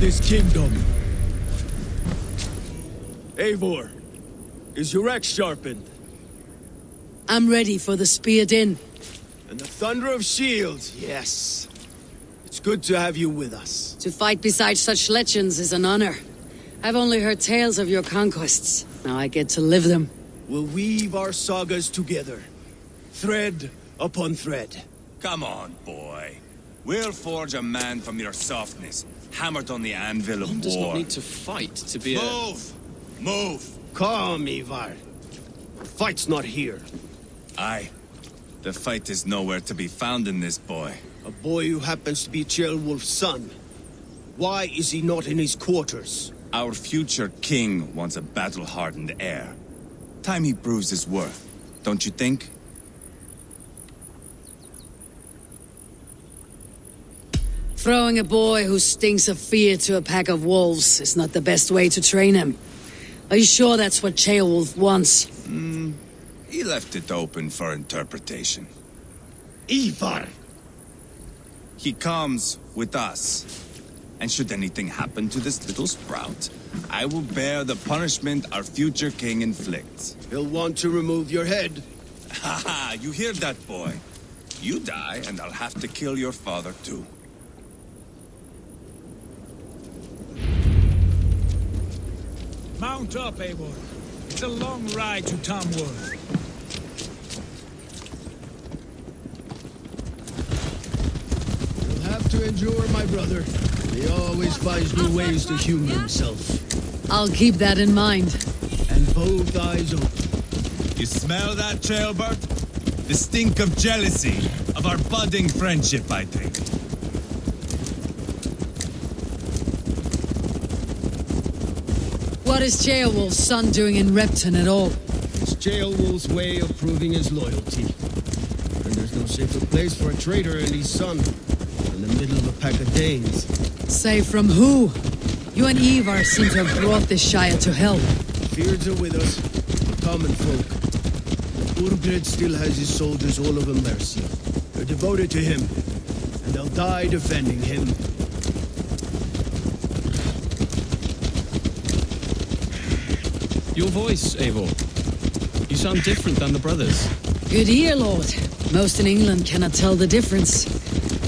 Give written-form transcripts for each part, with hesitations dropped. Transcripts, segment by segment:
this kingdom. Eivor, is your axe sharpened? I'm ready for the speared in. And the thunder of shields, yes. It's good to have you with us. To fight beside such legends is an honor. I've only heard tales of your conquests. Now I get to live them. We'll weave our sagas together. Thread upon thread. Come on, boy. We'll forge a man from your softness, hammered on the anvil of One does war. not need to fight to be Move! Move! Come, Ivarr. The fight's not here. Aye. The fight is nowhere to be found in this boy. A boy who happens to be Ceolwulf's son. Why is he not in his quarters? Our future king wants a battle-hardened heir. Time he proves his worth, don't you think? Throwing a boy who stinks of fear to a pack of wolves is not the best way to train him. Are you sure that's what Ceolwulf wants? He left it open for interpretation. Ivarr! He comes with us. And should anything happen to this little sprout, I will bear the punishment our future king inflicts. He'll want to remove your head. Haha, you hear that, boy? You die, and I'll have to kill your father, too. Mount up, Eivor. It's a long ride to Tamworth. You'll have to endure, my brother. He always finds new ways to human himself. I'll keep that in mind. And both eyes open. You smell that, Jailbird? The stink of jealousy, of our budding friendship, I think. What is Ceolwulf's son doing in Repton at all? It's Ceolwulf's way of proving his loyalty. And there's no safer place for a traitor and his son in the middle of a pack of Danes. Safe from who? You and Ivarr seem to have brought this Shire to hell. Fears are with us, the common folk. Urgred still has his soldiers all over Mercian. They're devoted to him, and they'll die defending him. Your voice, Eivor. You sound different than the brothers. Good ear, Lord. Most in England cannot tell the difference.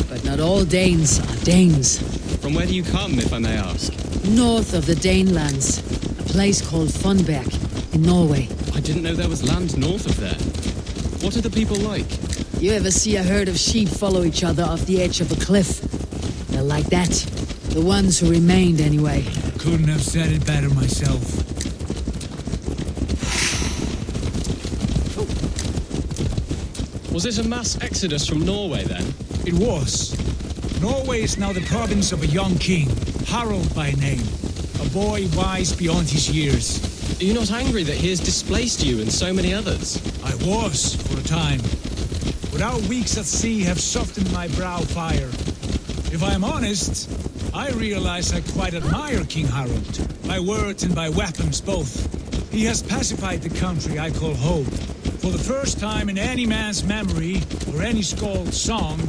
But not all Danes are Danes. From where do you come, if I may ask? North of the Danelands, a place called Funberg in Norway. I didn't know there was land north of there. What are the people like? You ever see a herd of sheep follow each other off the edge of a cliff? They're like that. The ones who remained, anyway. Couldn't have said it better myself. Was it a mass exodus from Norway, then? It was. Norway is now the province of a young king, Harald by name. A boy wise beyond his years. Are you not angry that he has displaced you and so many others? I was, for a time. But our weeks at sea have softened my brow fire. If I'm honest, I realize I quite admire King Harald. By words and by weapons both. He has pacified the country I call home. For the first time in any man's memory, or any skald's song,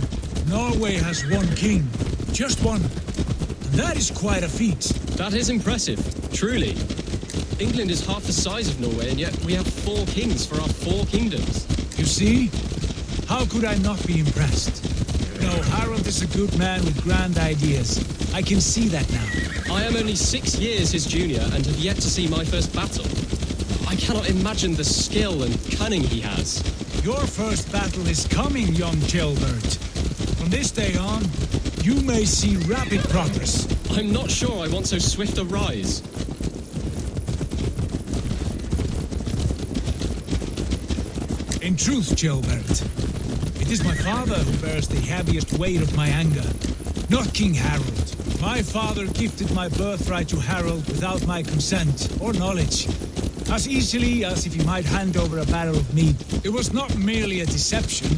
Norway has one king. Just one. And that is quite a feat. That is impressive, truly. England is half the size of Norway, and yet we have 4 kings for our 4 kingdoms. You see? How could I not be impressed? No, Harald is a good man with grand ideas. I can see that now. I am only 6 years his junior and have yet to see my first battle. I cannot imagine the skill and cunning he has. Your first battle is coming, young Jailbird. From this day on, you may see rapid progress. I'm not sure I want so swift a rise. In truth, Jailbird, it is my father who bears the heaviest weight of my anger, not King Harald. My father gifted my birthright to Harald without my consent or knowledge. As easily as if he might hand over a barrel of mead. It was not merely a deception,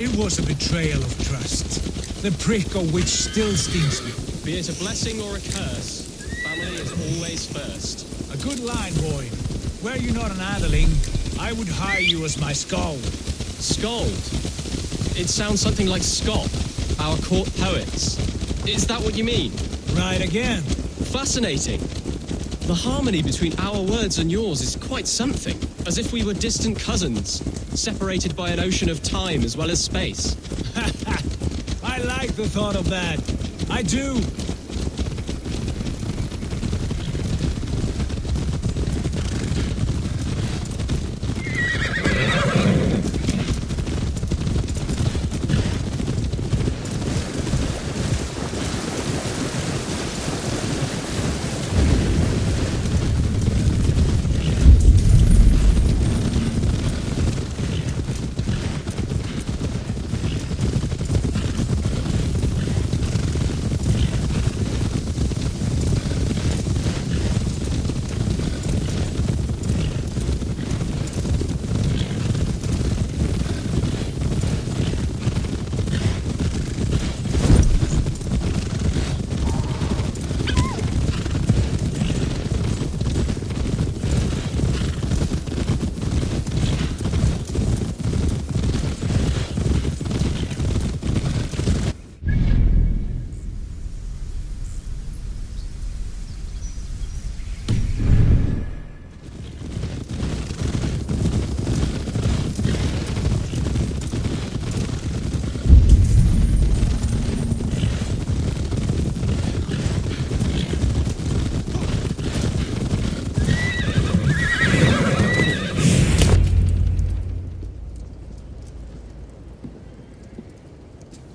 it was a betrayal of trust. The prick of which still stings me. Be it a blessing or a curse, family is always first. A good line, boy. Were you not an adeling, I would hire you as my skald. Skald? It sounds something like Scott, our court poets. Is that what you mean? Right again. fascinating. The harmony between our words and yours is quite something. As if we were distant cousins, separated by an ocean of time as well as space. I like the thought of that. I do.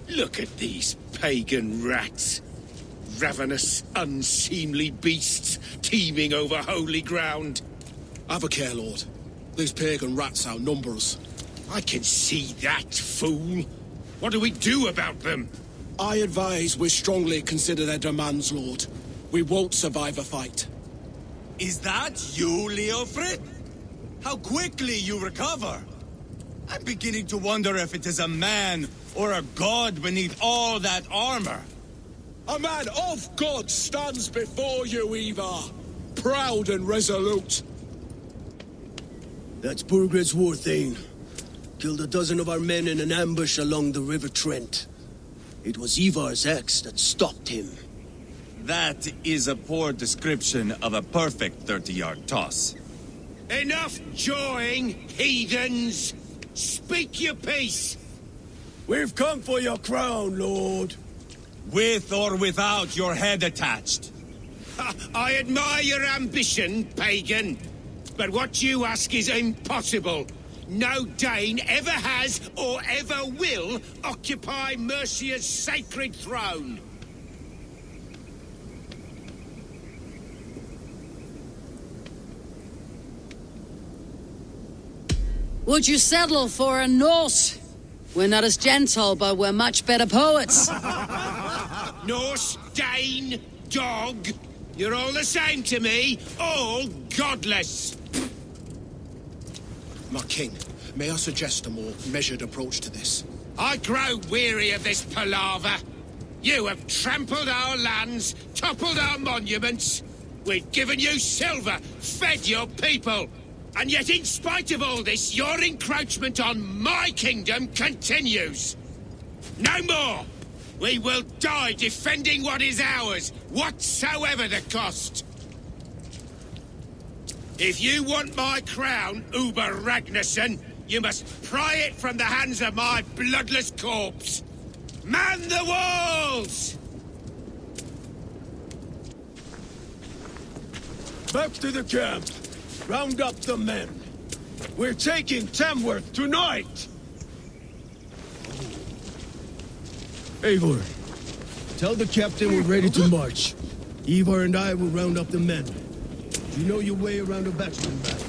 Look at these pagan rats. Ravenous, unseemly beasts teeming over holy ground. Have a care, Lord. These pagan rats outnumber us. I can see that, fool. What do we do about them? I advise we strongly consider their demands, Lord. We won't survive a fight. Is that you, Leofrid? How quickly you recover! I'm beginning to wonder if it is a man or a god beneath all that armor. A man of God stands before you, Ivarr. Proud and resolute. That's Burgred's war thane. Killed a dozen of our men in an ambush along the River Trent. It was Ivar's axe that stopped him. That is a poor description of a perfect 30-yard toss. Enough jawing, heathens! Speak your piece! We've come for your crown, Lord. With or without your head attached. I admire your ambition, pagan. But what you ask is impossible. No Dane ever has or ever will occupy Mercia's sacred throne. Would you settle for a Norse? We're not as gentle, but we're much better poets. Norse, Dane, dog. You're all the same to me. All godless. My king, may I suggest a more measured approach to this? I grow weary of this palaver. You have trampled our lands, toppled our monuments. We've given you silver, fed your people. And yet, in spite of all this, your encroachment on my kingdom continues. No more! We will die defending what is ours, whatsoever the cost. If you want my crown, Ubba Ragnarsson, you must pry it from the hands of my bloodless corpse. Man the walls! Back to the camp. Round up the men. We're taking Tamworth tonight! Eivor, tell the captain we're ready to march. Ivarr and I will round up the men. Do you know your way around a batsman battle?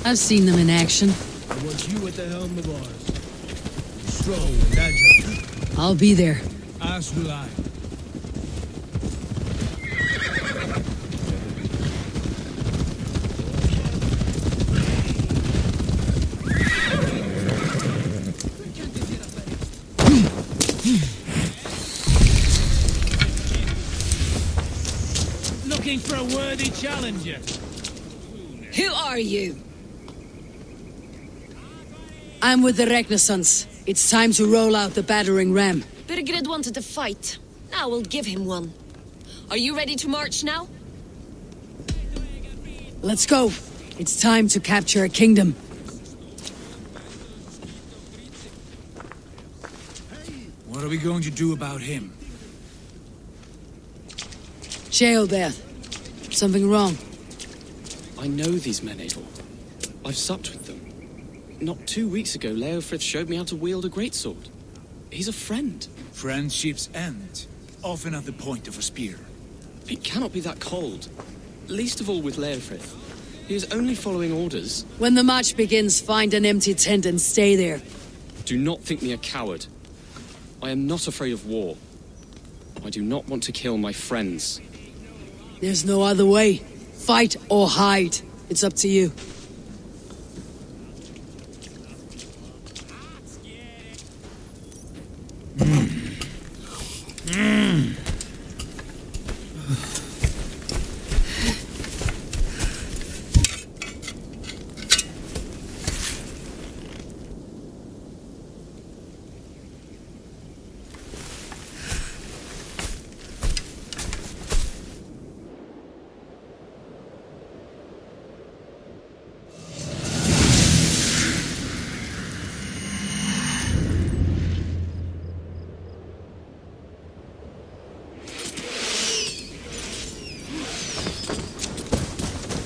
I've seen them in action. I want you at the helm of ours. Strong and agile. I'll be there. As will I. Looking for a worthy challenger. Who are you? I'm with the Ragnarssons. It's time to roll out the battering ram. Burgred wanted a fight. Now we'll give him one. Are you ready to march now? Let's go. It's time to capture a kingdom. What are we going to do about him? Jail there. Something wrong. I know these men, Eivor. I've supped with them. Not 2 weeks ago, Leofrith showed me how to wield a greatsword. He's a friend. Friendships end, often at the point of a spear. It cannot be that cold. Least of all with Leofrith. He is only following orders. When the march begins, find an empty tent and stay there. Do not think me a coward. I am not afraid of war. I do not want to kill my friends. There's no other way. Fight or hide. It's up to you.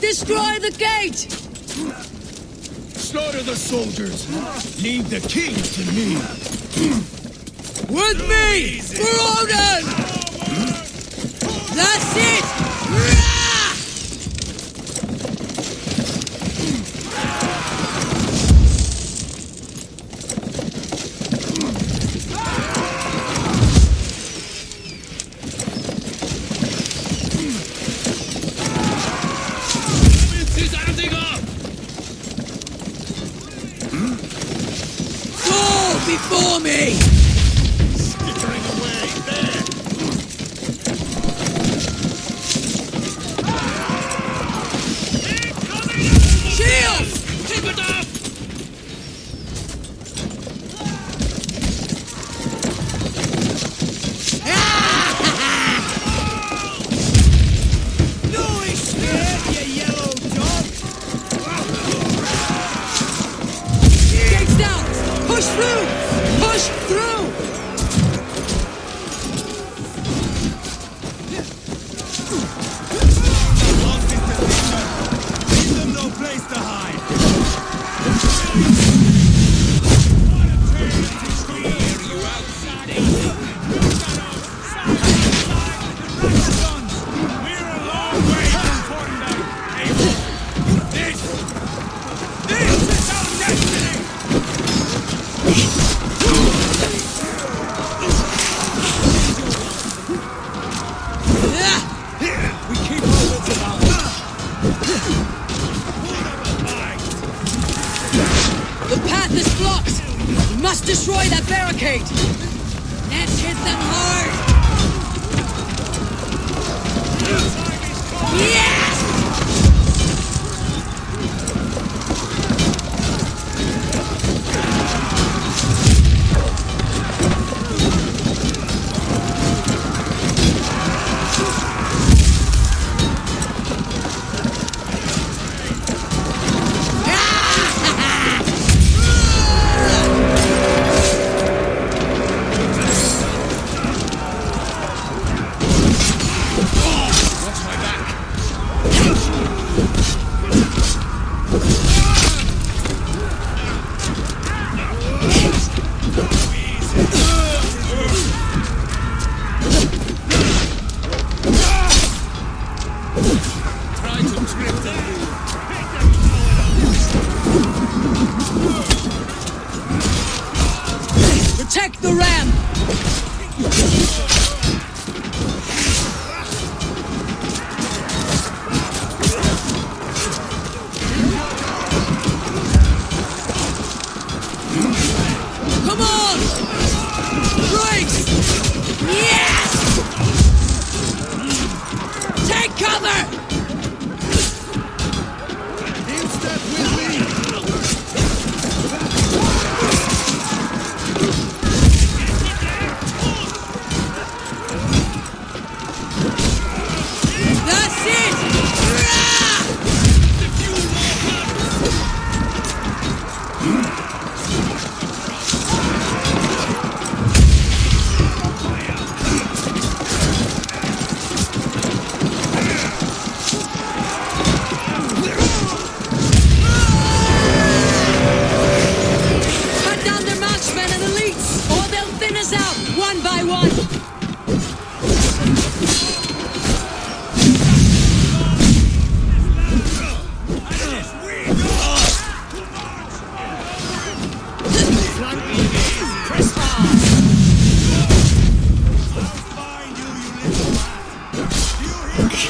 Destroy the gate! Slaughter the soldiers! Leave the king to me! With me! For Odin! That's it! Before me! Skittering away, there! Shield! Keep it up! No escape, you yellow dog! Gates down! Push through! Push through! Lost his position! Leave them no place to hide! We're a long way from Fortnite, Eivor. This is our destiny! We keep our wits about us. The path is blocked! We must destroy that barricade! Let's hit them hard! Yes! Protect the ram! Come on! Brakes! Yes! Take cover! In step with me! Press hard! Find you, you little rat! Do you hear me?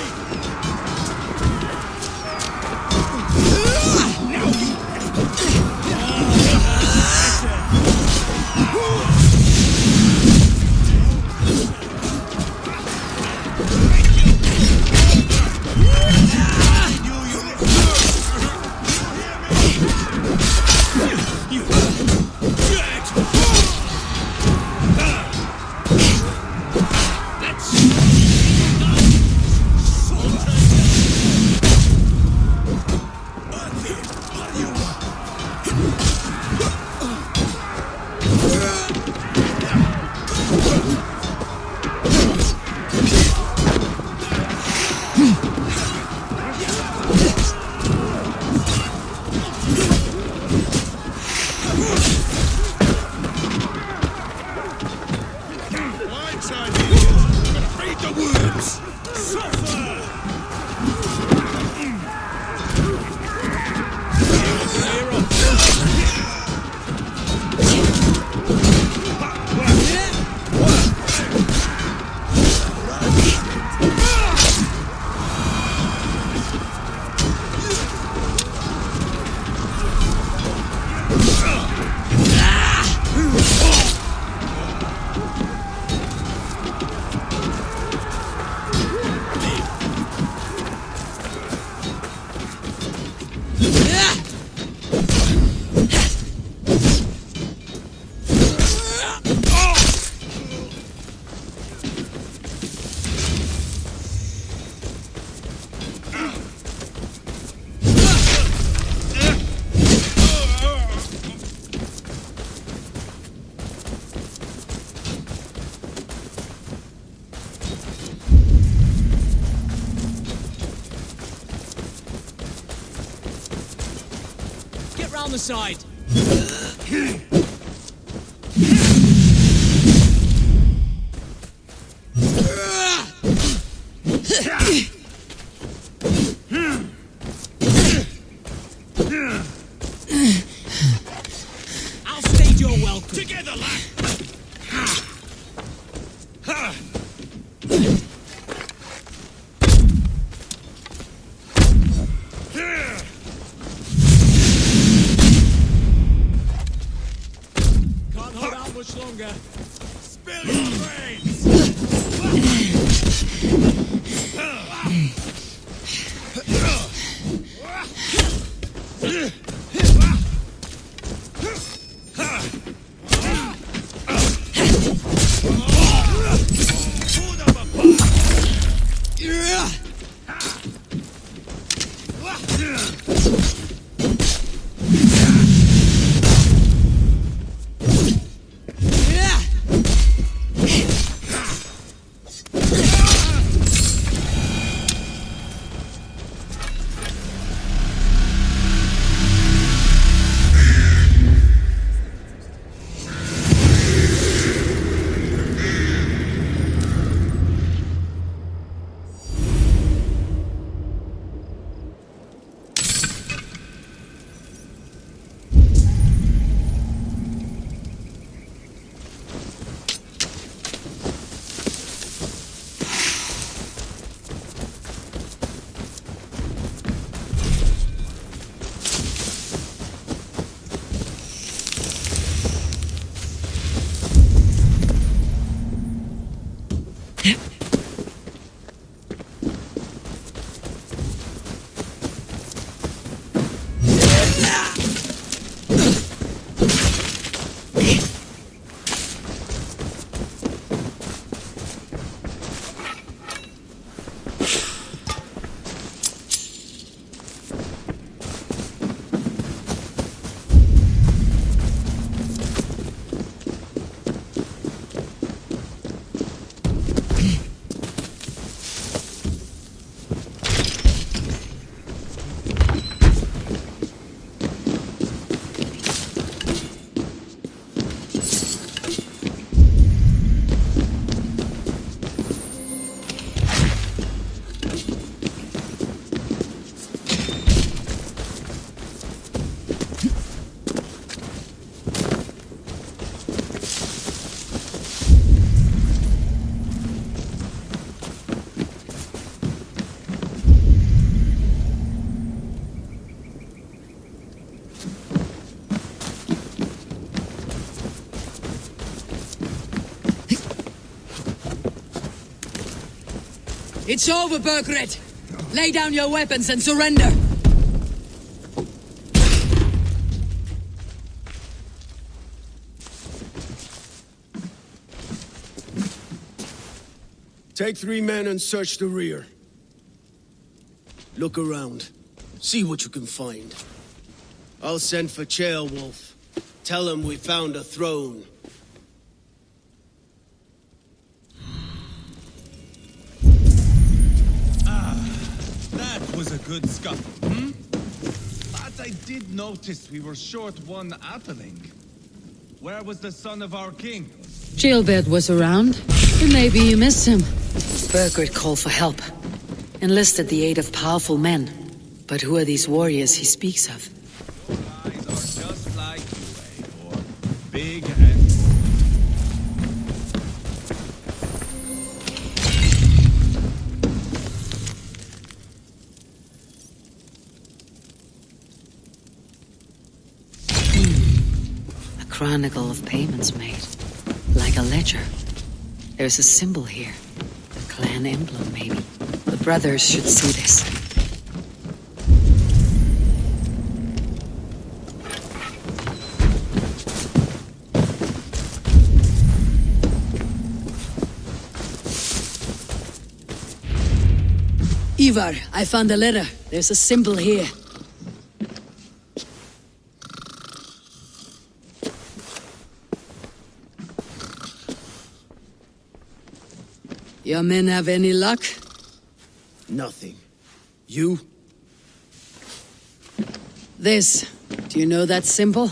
Round the side. I'll stage your welcome. Together, lad! Can't hold out much longer. Spill your brains! It's over, Bergred! Lay down your weapons and surrender! Take 3 men and search the rear. Look around. See what you can find. I'll send for Ceolwulf. Tell him we found a throne. That was a good scuffle, hmm? But I did notice we were short one atheling. Where was the son of our king? Gilbert was around, and maybe you missed him. Bergred called for help. Enlisted the aid of powerful men. But who are these warriors he speaks of? Your eyes are just like you, Eivor. Big and... A chronicle of payments made. Like a ledger. There's a symbol here. A clan emblem, maybe. The brothers should see this. Ivarr, I found a letter. There's a symbol here. Your men have any luck? Nothing. You? This. Do you know that symbol?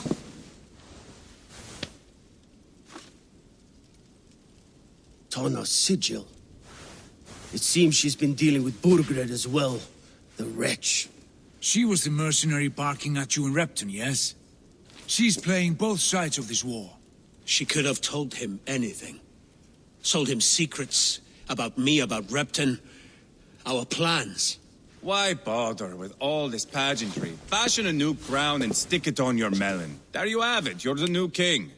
Tana's sigil. It seems she's been dealing with Bergred as well. The wretch. She was the mercenary barking at you in Repton, yes? She's playing both sides of this war. She could have told him anything. Told him secrets about me, about Repton, our plans. Why bother with all this pageantry? Fashion a new crown and stick it on your melon. There you have it, you're the new king.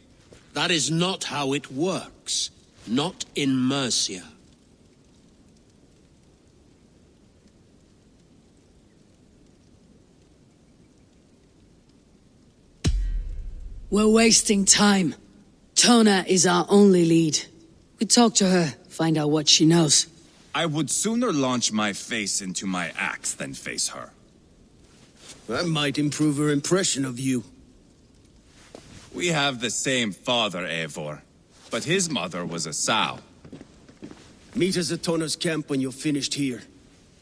That is not how it works. Not in Mercia. We're wasting time. Tona is our only lead. We talk to her, find out what she knows. I would sooner launch my face into my axe than face her. That might improve her impression of you. We have the same father, Eivor, but his mother was a sow. Meet us at Tona's camp when you're finished here.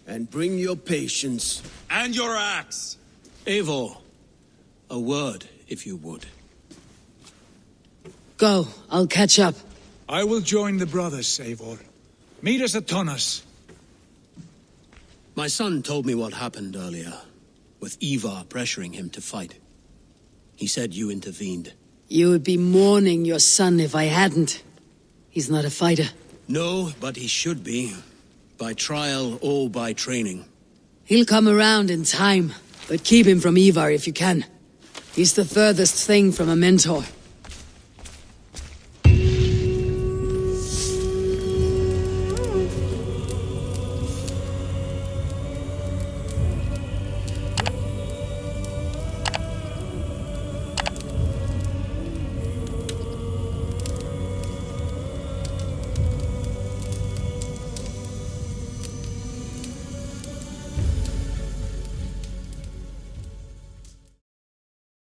And bring your patience. And your axe! Eivor, a word, if you would. Go, I'll catch up. I will join the brothers, Eivor. Meet us at Tonas. My son told me what happened earlier, with Ivarr pressuring him to fight. He said you intervened. You would be mourning your son if I hadn't. He's not a fighter. No, but he should be. By trial or by training. He'll come around in time, but keep him from Ivarr if you can. He's the furthest thing from a mentor.